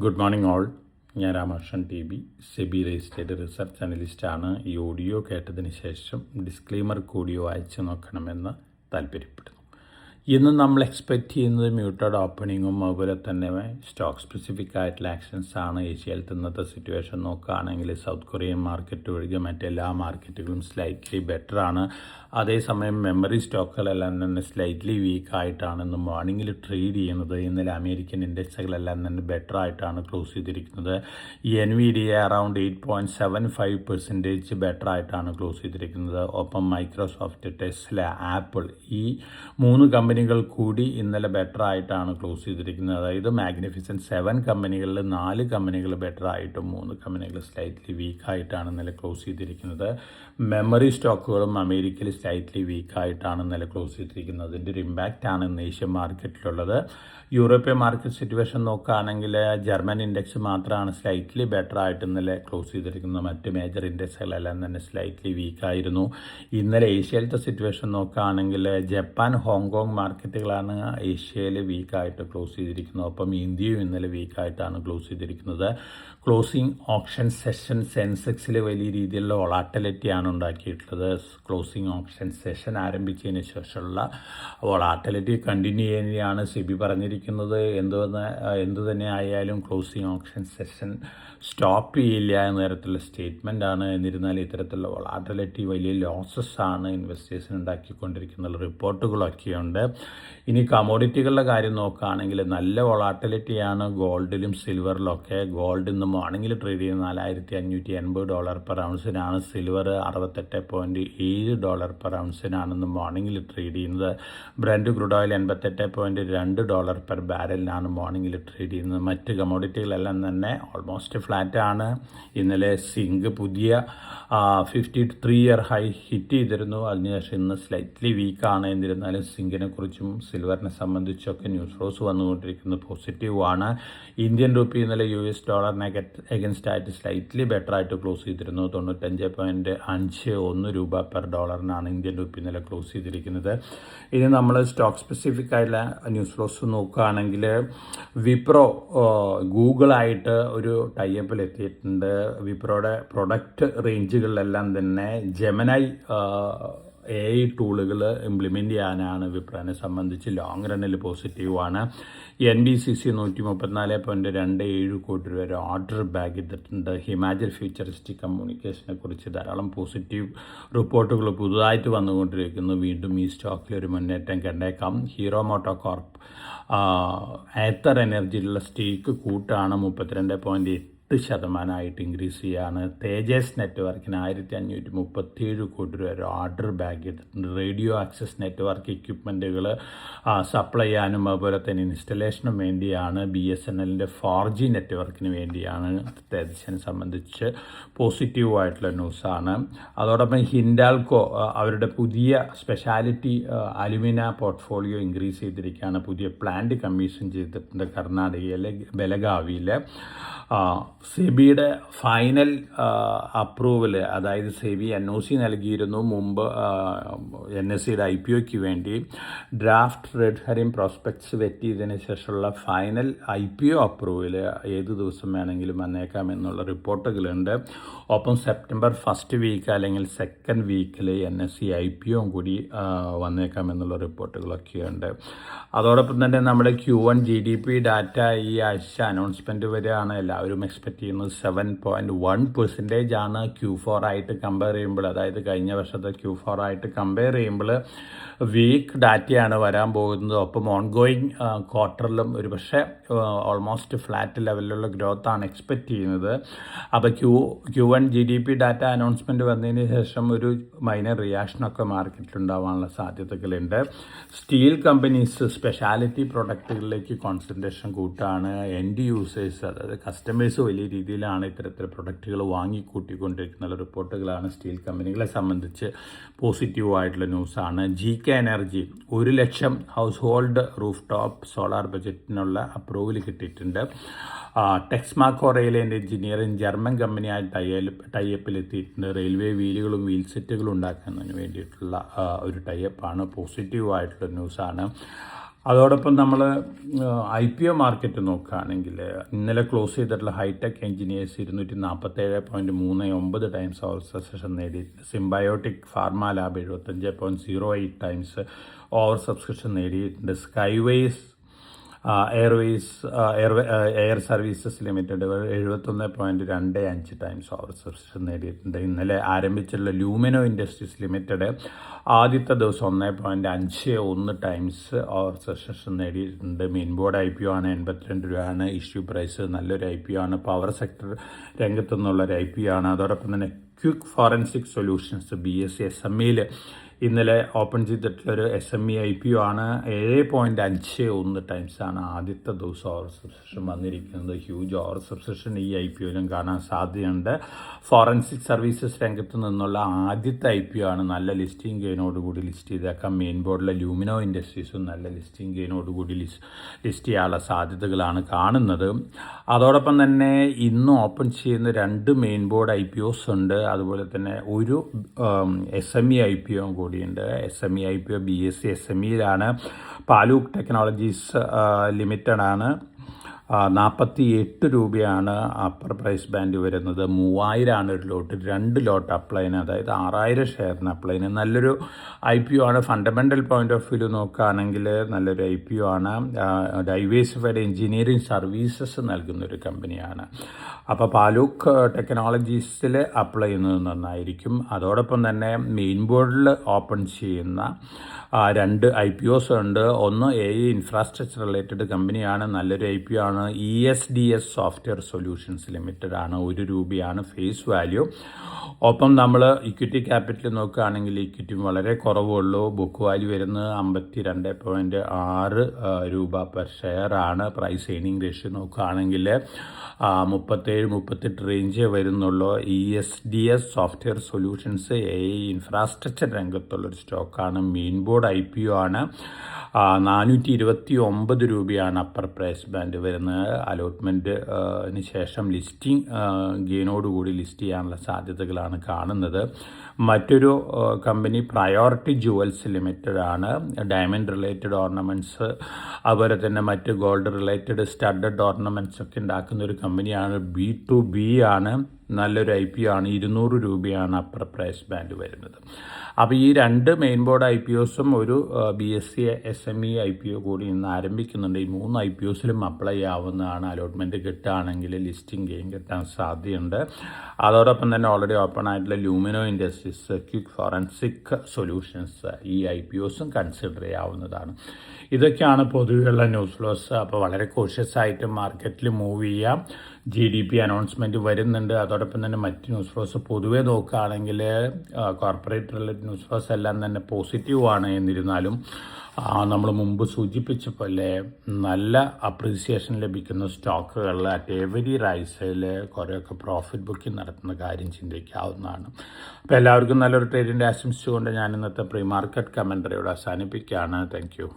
Good morning all. ഞാൻ Ramakrishnan TB, SEBI registered research അനലിസ്റ്റാണ്. ഈ ഓഡിയോ കേട്ടതിന് ശേഷം ഡിസ്ക്ലെയിമർ കൂടി വായിച്ചു നോക്കണമെന്ന് താല്പര്യപ്പെടുന്നു. ഇന്ന് നമ്മൾ എക്സ്പെക്റ്റ് ചെയ്യുന്നത് മ്യൂട്ടഡ് ഓപ്പണിങ്ങും അതുപോലെ തന്നെ സ്റ്റോക്ക് സ്പെസിഫിക് ആയിട്ടുള്ള ആക്ഷൻസ് ആണ്. ഏഷ്യയിലത്തെ ഇന്നത്തെ സിറ്റുവേഷൻ നോക്കുകയാണെങ്കിൽ സൗത്ത് കൊറിയൻ മാർക്കറ്റ് ഒഴികെ മറ്റെല്ലാ മാർക്കറ്റുകളും സ്ലൈറ്റ്ലി ബെറ്റർ ആണ്. അതേസമയം മെമ്മറി സ്റ്റോക്കുകളെല്ലാം തന്നെ സ്ലൈറ്റ്ലി വീക്കായിട്ടാണ് ഇന്ന് മോർണിംഗിൽ ട്രേഡ് ചെയ്യുന്നത്. ഇന്നലെ അമേരിക്കൻ ഇൻഡെക്സുകളെല്ലാം തന്നെ ബെറ്റർ ആയിട്ടാണ് ക്ലോസ് ചെയ്തിരിക്കുന്നത്. ഈ NVDA അറൗണ്ട് 8.75% ബെറ്റർ ആയിട്ടാണ് ക്ലോസ് ചെയ്തിരിക്കുന്നത്. ഒപ്പം മൈക്രോസോഫ്റ്റ്, ടെസ്ല, ആപ്പിൾ ഈ 3 കമ്പനികൾ കൂടി ഇന്നലെ ബെറ്റർ ആയിട്ടാണ് ക്ലോസ് ചെയ്തിരിക്കുന്നത്. അതായത് മാഗ്നിഫിസൻറ്റ് 7 കമ്പനികളിൽ 4 കമ്പനികൾ ബെറ്റർ ആയിട്ടും 3 കമ്പനികൾ സ്ലൈറ്റ്ലി വീക്കായിട്ടാണ് ഇന്നലെ ക്ലോസ് ചെയ്തിരിക്കുന്നത്. മെമ്മറി സ്റ്റോക്കുകളും അമേരിക്കയിൽ സ്ലൈറ്റ്ലി വീക്കായിട്ടാണ് ഇന്നലെ ക്ലോസ് ചെയ്തിരിക്കുന്നത്. അതിൻ്റെ ഒരു ഇമ്പാക്റ്റാണ് ഇന്ന് ഏഷ്യൻ മാർക്കറ്റിലുള്ളത്. യൂറോപ്യൻ മാർക്കറ്റ് സിറ്റുവേഷൻ നോക്കുകയാണെങ്കിൽ ജർമ്മൻ ഇൻഡെക്സ് മാത്രമാണ് സ്ലൈറ്റ്ലി ബെറ്റർ ആയിട്ട് ഇന്നലെ ക്ലോസ് ചെയ്തിരിക്കുന്നത്. മറ്റ് മേജർ ഇൻഡെക്സുകളെല്ലാം തന്നെ സ്ലൈറ്റ്ലി വീക്കായിരുന്നു. ഇന്നലെ ഏഷ്യയിലത്തെ സിറ്റുവേഷൻ നോക്കുകയാണെങ്കിൽ ജപ്പാൻ, ഹോങ്കോങ് മാർക്കറ്റുകളാണ് ഏഷ്യയിൽ വീക്കായിട്ട് ക്ലോസ് ചെയ്തിരിക്കുന്നത്. ഒപ്പം ഇന്ത്യയും ഇന്നലെ വീക്കായിട്ടാണ് ക്ലോസ് ചെയ്തിരിക്കുന്നത്. ക്ലോസിംഗ് ഓപ്ഷൻ സെഷൻ സെൻസെക്സിൽ വലിയ രീതിയിലുള്ള വൊളാറ്റിലിറ്റിയാണ് ഉണ്ടാക്കിയിട്ടുള്ളത്. ക്ലോസിംഗ് ഓപ്ഷൻ സെഷൻ ആരംഭിച്ചതിന് ശേഷമുള്ള വൊളാറ്റിലിറ്റി കണ്ടിന്യൂ ചെയ്യുകയാണ് സെബി പറഞ്ഞിരിക്കുന്നത്. എന്തു തന്നെ ആയാലും ക്ലോസിംഗ് ഓപ്ഷൻ സെഷൻ സ്റ്റോപ്പ് ചെയ്യില്ല എന്ന തരത്തിലുള്ള സ്റ്റേറ്റ്മെൻ്റ് ആണ്. എന്നിരുന്നാലും ഇത്തരത്തിലുള്ള വൊളാറ്റിലിറ്റി വലിയ ലോസസ് ആണ് ഇൻവെസ്റ്റേഴ്സിന് ഉണ്ടാക്കിക്കൊണ്ടിരിക്കുന്ന റിപ്പോർട്ടുകളൊക്കെയുണ്ട്. ഇനി കമോഡിറ്റികളുടെ കാര്യം നോക്കുകയാണെങ്കിൽ നല്ല വൊളാറ്റിലിറ്റിയാണ് ഗോൾഡിലും സിൽവറിലൊക്കെ. ഗോൾഡ് ഇന്ന് മോർണിംഗിൽ ട്രേഡ് ചെയ്യുന്നത് $4,580 പെർ ഔൺസിനാണ്. സിൽവർ $68.7 പെർ ഔൺസിനാണ് ഇന്ന് മോർണിംഗിൽ ട്രേഡ് ചെയ്യുന്നത്. ബ്രന്റ് ക്രൂഡ് ഓയിൽ $88.2 പെർ ബാരലിനാണ് മോർണിംഗിൽ ട്രേഡ് ചെയ്യുന്നത്. മറ്റ് കമോഡിറ്റികളെല്ലാം തന്നെ ഓൾമോസ്റ്റ് ഫ്ലാറ്റ് ആണ്. ഇന്നലെ സിങ്ക് പുതിയ 53 ഇയർ ഹൈ ഹിറ്റ് ചെയ്തിരുന്നു. അതിനുശേഷം ഇന്ന് സ്ലൈറ്റ്ലി വീക്കാണ്. എന്നിരുന്നാലും സിങ്കിനെ കുറിച്ചും സിൽവറിനെ സംബന്ധിച്ചൊക്കെ ന്യൂസ് ഫ്ലോസ് വന്നുകൊണ്ടിരിക്കുന്നത് പോസിറ്റീവാണ്. ഇന്ത്യൻ റുപ്പി ഇന്നലെ US ഡോളറിനെ എഗൻസ്റ്റ് ആയിട്ട് സ്ലൈറ്റ്ലി ബെറ്റർ ആയിട്ട് ക്ലോസ് ചെയ്തിരുന്നു. 95.51 രൂപ പെർ ഡോളറിനാണ് ഇന്ത്യൻ റുപ്പി ഇന്നലെ ക്ലോസ് ചെയ്തിരിക്കുന്നത്. ഇനി നമ്മൾ സ്റ്റോക്ക് സ്പെസിഫിക് ആയിട്ടുള്ള ന്യൂസ് ഫ്ലോസ് നോക്കുകയാണെങ്കിൽ വിപ്രോ ഗൂഗിളായിട്ട് ഒരു ടൈപ്പിൽ എത്തിയിട്ടുണ്ട്. വിപ്രോയുടെ പ്രൊഡക്റ്റ് റേഞ്ചുകളിലെല്ലാം തന്നെ ജെമിനൈ AI ടൂളുകൾ ഇംപ്ലിമെൻ്റ് ചെയ്യാനാണ് വിപ്രോനെ സംബന്ധിച്ച് ലോങ് റണ്ണിൽ പോസിറ്റീവാണ്. NBCC 134.27 കോടി രൂപ വരെ ഓർഡർ ബാഗ് ചെയ്തിട്ടുണ്ട്. ഹിമാചൽ ഫ്യൂച്ചറിസ്റ്റിക് കമ്മ്യൂണിക്കേഷനെ കുറിച്ച് ധാരാളം പോസിറ്റീവ് റിപ്പോർട്ടുകൾ പുതുതായിട്ട് വന്നുകൊണ്ടിരിക്കുന്നു. വീണ്ടും ഈ സ്റ്റോക്കിൽ ഒരു മുന്നേറ്റം കണ്ടേക്കാം. ഹീറോ മോട്ടോ കോർപ്പ് ഏത്തർ എനർജിയിലുള്ള സ്റ്റേക്ക് കൂട്ടാണ് 32.8% ഇൻക്രീസ് ചെയ്യാണ്. തേജസ് നെറ്റ്വർക്കിന് 1,537 കോടി രൂപ വരെ ഓർഡർ ബാഗ് ചെയ്തിട്ടുണ്ട്. റേഡിയോ ആക്സസ് നെറ്റ്വർക്ക് എക്യുപ്മെൻറ്റുകൾ സപ്ലൈ ചെയ്യാനും അതുപോലെ തന്നെ ഇൻസ്റ്റലേഷനും വേണ്ടിയാണ്. BSNLൻ്റെ 4G നെറ്റ്വർക്കിന് വേണ്ടിയാണ്. തേജസിനെ സംബന്ധിച്ച് പോസിറ്റീവായിട്ടുള്ള ന്യൂസാണ്. അതോടൊപ്പം ഹിൻഡാൽകോ അവരുടെ പുതിയ സ്പെഷ്യാലിറ്റി അലുമിന പോർട്ട്ഫോളിയോ ഇൻക്രീസ് ചെയ്തിരിക്കുകയാണ്. പുതിയ പ്ലാന്റ് കമ്മീഷൻ ചെയ്തിട്ടുണ്ട് കർണാടകയിലെ ബെലഗാവിയിൽ. സെബിയുടെ ഫൈനൽ അപ്രൂവൽ, അതായത് സെബി NOC നൽകിയിരുന്നു മുമ്പ് NSEയുടെ IPOയ്ക്ക് വേണ്ടി. Draft red herring prospectus vet ചെയ്തതിന് ശേഷമുള്ള ഫൈനൽ IPO അപ്രൂവൽ ഏത് ദിവസം വേണമെങ്കിലും വന്നേക്കാം എന്നുള്ള റിപ്പോർട്ടുകളുണ്ട്. ഒപ്പം സെപ്റ്റംബർ 1st വീക്ക് അല്ലെങ്കിൽ 2nd വീക്കിൽ NSE IPO കൂടി വന്നേക്കാം എന്നുള്ള റിപ്പോർട്ടുകളൊക്കെയുണ്ട്. അതോടൊപ്പം തന്നെ നമ്മുടെ Q1 GDP ഡാറ്റ ഈ ആഴ്ച അനൗൺസ്മെൻറ്റ് വരെയാണ് എല്ലാവരും എക്സ്പെക്റ്റ് ചെയ്യുന്നത്. 7.1% ആണ് Q4 ആയിട്ട് കമ്പയർ ചെയ്യുമ്പോൾ, അതായത് കഴിഞ്ഞ വർഷത്തെ Q4 ആയിട്ട് കമ്പയർ ചെയ്യുമ്പോൾ വീക്ക് ഡാറ്റയാണ് വരാൻ പോകുന്നത്. ഒപ്പം ഓൺഗോയിങ് ക്വാർട്ടറിലും ഒരു പക്ഷേ ഓൾമോസ്റ്റ് ഫ്ലാറ്റ് ലെവലിലുള്ള ഗ്രോത്താണ് എക്സ്പെക്റ്റ് ചെയ്യുന്നത്. അപ്പോൾ Q1 GDP ഡാറ്റ അനൗൺസ്മെൻറ്റ് വന്നതിന് ശേഷം ഒരു മൈനർ റിയാക്ഷനൊക്കെ മാർക്കറ്റിലുണ്ടാവാനുള്ള സാധ്യതകളുണ്ട്. സ്റ്റീൽ കമ്പനീസ് സ്പെഷ്യാലിറ്റി പ്രൊഡക്റ്റുകളിലേക്ക് കോൺസെൻട്രേഷൻ കൂട്ടാണ്. എൻഡ് യൂസേഴ്സ്, അതായത് കസ്റ്റമേഴ്സ് വലിയ രീതിയിലാണ് ഇത്തരത്തിൽ പ്രൊഡക്റ്റുകൾ വാങ്ങിക്കൂട്ടിക്കൊണ്ടിരിക്കുന്ന റിപ്പോർട്ടുകളാണ് സ്റ്റീൽ കമ്പനികളെ സംബന്ധിച്ച് പോസിറ്റീവായിട്ടുള്ള ന്യൂസാണ്. GK energy 1 lakh house hold roof top solar ബജറ്റിനുള്ള അപ്രൂവൽ കിട്ടിയിട്ടുണ്ട്. Texmaco rail and engineering German കമ്പനിയായി ടൈപ്പിലെത്തിയിട്ടുണ്ട്. റെയിൽവേ വീലുകളും വീൽ സെറ്റുകളും ഉണ്ടാക്കുന്നതിന് വേണ്ടിയിട്ടുള്ള ഒരു ടൈപ്പാണ്. പോസിറ്റീവായിട്ടുള്ള ന്യൂസാണ്. അതോടൊപ്പം നമ്മൾ IPO മാർക്കറ്റ് നോക്കുകയാണെങ്കിൽ ഇന്നലെ ക്ലോസ് ചെയ്തിട്ടുള്ള hi tech engineers 247.39 times over subscription നേടിയിട്ടുണ്ട്. Symbiotic pharma lab 75.08 times over subscription നേടിയിട്ടുണ്ട്. Skyways air services limited 71.25 times over subscription നേടിയിട്ടുണ്ട്. ഇന്നലെ ആരംഭിച്ചിട്ടുള്ള ലൂമിനോ ഇൻഡസ്ട്രീസ് ലിമിറ്റഡ് ആദ്യത്തെ ദിവസം 1.51 ടൈംസ് ഓവർ സബ്സ്ക്രിപ്ഷൻ നേടിയിട്ടുണ്ട്. മെയിൻ ബോർഡ് IPO ആണ്, 82 രൂപയാണ് ഇഷ്യൂ പ്രൈസ്. നല്ലൊരു IPO ആണ്, പവർ സെക്ടർ രംഗത്തു നിന്നുള്ളൊരു IPO ആണ്. അതോടൊപ്പം തന്നെ ക്വിക്ക് ഫോറൻസിക് സൊല്യൂഷൻസ് BSE SMEയിൽ ഇന്നലെ ഓപ്പൺ ചെയ്തിട്ടുള്ളൊരു SME IPO ആണ്. 7.51 ടൈംസാണ് ആദ്യത്തെ ദിവസം ഓവർ സബ്സ്ക്രിപ്ഷൻ വന്നിരിക്കുന്നത്. ഹ്യൂജ് ഓവർ സബ്സ്ക്രിപ്ഷൻ ഈ IPOയിലും കാണാൻ സാധ്യതയുണ്ട്. ഫോറൻസിക് സർവീസസ് രംഗത്ത് നിന്നുള്ള ആദ്യത്തെ IPO ആണ്. നല്ല ലിസ്റ്റിംഗ് ഗെയിനോടുകൂടി ലിസ്റ്റ് ചെയ്തേക്കാം. മെയിൻ ബോർഡിലെ ലൂമിനോ ഇൻഡസ്ട്രീസും നല്ല ലിസ്റ്റിംഗ് ഗെയിനോടുകൂടി ലിസ്റ്റ് ചെയ്യാനുള്ള സാധ്യതകളാണ് കാണുന്നത്. അതോടൊപ്പം തന്നെ ഇന്ന് ഓപ്പൺ ചെയ്യുന്ന 2 മെയിൻ ബോർഡ് IPOs ഉണ്ട്. അതുപോലെ തന്നെ ഒരു SME IPO കൂടിയുണ്ട്. SME IPO BSE SMEയിലാണ്. പാലൂക്ക് ടെക്നോളജീസ് ലിമിറ്റഡ് ആണ്. 48 രൂപയാണ് അപ്പർ പ്രൈസ് ബാൻഡ് വരുന്നത്. 3000 ഒരു ലോട്ട്, 2 ലോട്ട് അപ്ലൈന്, അതായത് 6000 ഷെയറിന് അപ്ലൈന്. നല്ലൊരു IPO ആണ്. ഫണ്ടമെൻ്റൽ പോയിന്റ് ഓഫ് വ്യൂ നോക്കുകയാണെങ്കിൽ നല്ലൊരു IPO ആണ്. ഡൈവേഴ്സിഫൈഡ് എഞ്ചിനീയറിംഗ് സർവീസസ് നൽകുന്നൊരു കമ്പനിയാണ്. അപ്പോൾ പാലൂക്ക് ടെക്നോളജീസിൽ അപ്ലൈ ചെയ്യുന്നത് നന്നായിരിക്കും. അതോടൊപ്പം തന്നെ മെയിൻ ബോർഡിൽ ഓപ്പൺ ചെയ്യുന്ന 2 IPOs ഉണ്ട്. ഒന്ന് AI ഇൻഫ്രാസ്ട്രക്ചർ റിലേറ്റഡ് കമ്പനിയാണ്, നല്ലൊരു IPO ആണ്. ESDS സോഫ്റ്റ്വെയർ സൊല്യൂഷൻസ് ലിമിറ്റഡ് ആണ്. 1 രൂപയാണ് ഫേസ് വാല്യൂ. ഒപ്പം നമ്മൾ ഇക്വിറ്റി ക്യാപിറ്റൽ നോക്കുകയാണെങ്കിൽ ഇക്വിറ്റി വളരെ കുറവുള്ളൂ. ബുക്ക് വാല്യൂ വരുന്നത് 52.6 രൂപ പെർ ഷെയർ ആണ്. പ്രൈസ് ഏർണിംഗ് റേഷ്യോ നോക്കുകയാണെങ്കിൽ 37-38 റേഞ്ചേ വരുന്നുള്ളൂ. ESDS software solutions AI infrastructure രംഗത്തുള്ളൊരു സ്റ്റോക്കാണ്. മെയിൻ ബോർഡ് IPO ആണ്. 429 രൂപയാണ് അപ്പർ പ്രൈസ് ബാൻഡ് വരുന്നത്. അലോട്ട്മെൻറ്റിന് ശേഷം ലിസ്റ്റിംഗ് ഗെയിനോടുകൂടി ലിസ്റ്റ് ചെയ്യാനുള്ള സാധ്യതകളാണ് കാണുന്നത്. മറ്റൊരു കമ്പനി പ്രയോറിറ്റി ജുവൽസ് ലിമിറ്റഡ് ആണ്. ഡയമണ്ട് റിലേറ്റഡ് ഓർണമെൻറ്റ്സ്, അതുപോലെ തന്നെ മറ്റ് ഗോൾഡ് റിലേറ്റഡ് സ്റ്റഡഡ് ഓർണമെൻറ്റ്സ് ഒക്കെ ഉണ്ടാക്കുന്ന ഒരു കമ്പനിയാണ്. B2B ആണ്. നല്ലൊരു IPO ആണ്. 200 രൂപയാണ് അപ്പർ പ്രൈസ് ബാൻഡ് വരുന്നത്. അപ്പോൾ ഈ 2 മെയിൻ ബോർഡ് IPOസും ഒരു BSE SME IPO കൂടി ഇന്ന് ആരംഭിക്കുന്നുണ്ട്. ഈ 3 IPOസിലും അപ്ലൈ ആവുന്നതാണ്. അലോട്ട്മെൻറ്റ് കിട്ടുകയാണെങ്കിൽ ലിസ്റ്റിംഗ് ഗെയിൻ കിട്ടാൻ സാധ്യതയുണ്ട്. അതോടൊപ്പം തന്നെ ഓൾറെഡി ഓപ്പൺ ആയിട്ടുള്ള ലൂമിനോ ഇൻഡസ്ട്രീസ്, ക്വിക്ക് ഫോറൻസിക് സൊല്യൂഷൻസ്, ഈ IPOസും കൺസിഡർ ചെയ്യാവുന്നതാണ്. ഇതൊക്കെയാണ് പൊതുവെയുള്ള ന്യൂസ് ഫ്ലോസ്. അപ്പോൾ വളരെ കോഷ്യസ് ആയിട്ട് മാർക്കറ്റിൽ മൂവ് ചെയ്യാം. GDP അനൗൺസ്മെൻറ്റ് വരുന്നുണ്ട്. അതോടൊപ്പം തന്നെ മറ്റ് ന്യൂസ് ഫ്ലോസ് പൊതുവേ നോക്കുകയാണെങ്കിൽ കോർപ്പറേറ്റ് റിലേറ്റഡ് ന്യൂസ് ഫ്ലോസ് എല്ലാം തന്നെ പോസിറ്റീവാണ്. എന്നിരുന്നാലും നമ്മൾ മുമ്പ് സൂചിപ്പിച്ച പോലെ നല്ല അപ്രീസിയേഷൻ ലഭിക്കുന്ന സ്റ്റോക്കുകളിൽ അറ്റ് എവരി റൈസിൽ കുറേയൊക്കെ പ്രോഫിറ്റ് ബുക്കിംഗ് നടത്തുന്ന കാര്യം ചിന്തിക്കാവുന്നതാണ്. അപ്പോൾ എല്ലാവർക്കും നല്ലൊരു ട്രേഡിൻ്റെ ആശംസിച്ചുകൊണ്ട് ഞാൻ ഇന്നത്തെ പ്രീ മാർക്കറ്റ് കമൻറ്ററിയോട് അവസാനിപ്പിക്കുകയാണ്. Thank you.